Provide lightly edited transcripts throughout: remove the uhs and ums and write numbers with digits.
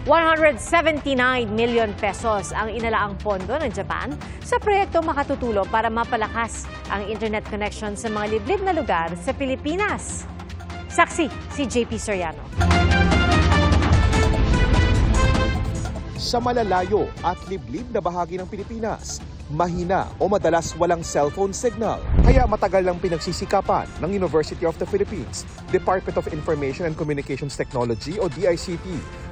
179 million pesos ang inalaang pondo ng Japan sa proyektong makatutulong para mapalakas ang internet connection sa mga liblib na lugar sa Pilipinas. Saksi si JP Soriano. Sa malalayo at liblib na bahagi ng Pilipinas, mahina o madalas walang cellphone signal. Kaya matagal lang pinagsisikapan ng University of the Philippines, Department of Information and Communications Technology o DICT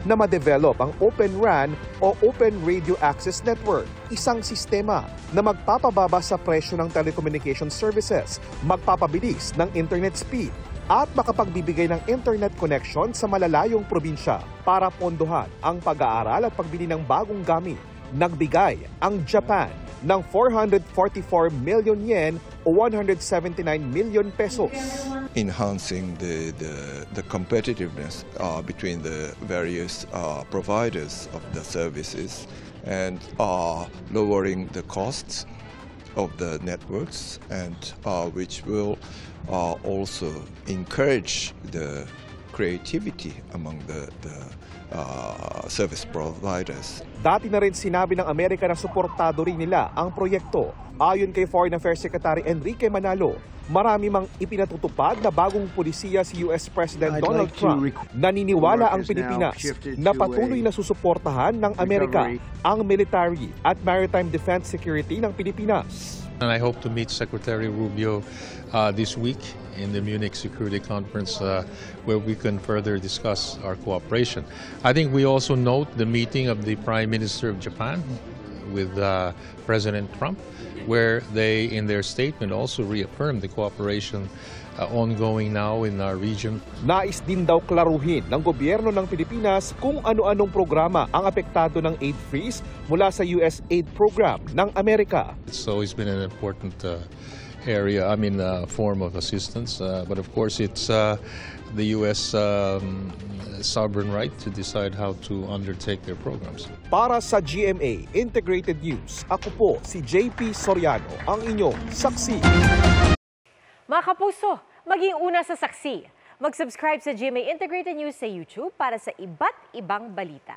na ma-develop ang Open RAN o Open Radio Access Network, isang sistema na magpapababa sa presyo ng telecommunication services, magpapabilis ng internet speed, at makapagbibigay ng internet connection sa malalayong probinsya para pondohan ang pag-aaral at pagbili ng bagong gamit. Nagbigay ang Japan ng 444 million yen o 179 million pesos. Enhancing the competitiveness between the various providers of the services and lowering the costs of the networks, and which will also encourage the creativity among the service providers. Dati na rin sinabi ng Amerika na suportado rin nila ang proyekto. Ayon kay Foreign Affairs Secretary Enrique Manalo, marami mang ipinatutupad na bagong pulisiya si US President Donald Trump. Naniniwala ang Pilipinas na patuloy na susuportahan ng Amerika ang military at maritime defense security ng Pilipinas. And I hope to meet Secretary Rubio this week in the Munich Security Conference where we can further discuss our cooperation. I think we also note the meeting of the Prime Minister of Japan with President Trump, where they, in their statement, also reaffirmed the cooperation ongoing now in our region. Nais din daw klaruhin ng gobyerno ng Pilipinas kung ano-anong programa ang apektado ng aid freeze mula sa US aid program ng Amerika. It's always been an important area, form of assistance, but of course it's the US sovereign right to decide how to undertake their programs. Para sa GMA Integrated News, ako po si JP Soriano, ang inyong saksi. Mga kapuso, maging una sa saksi. Mag-subscribe sa GMA Integrated News sa YouTube para sa iba't ibang balita.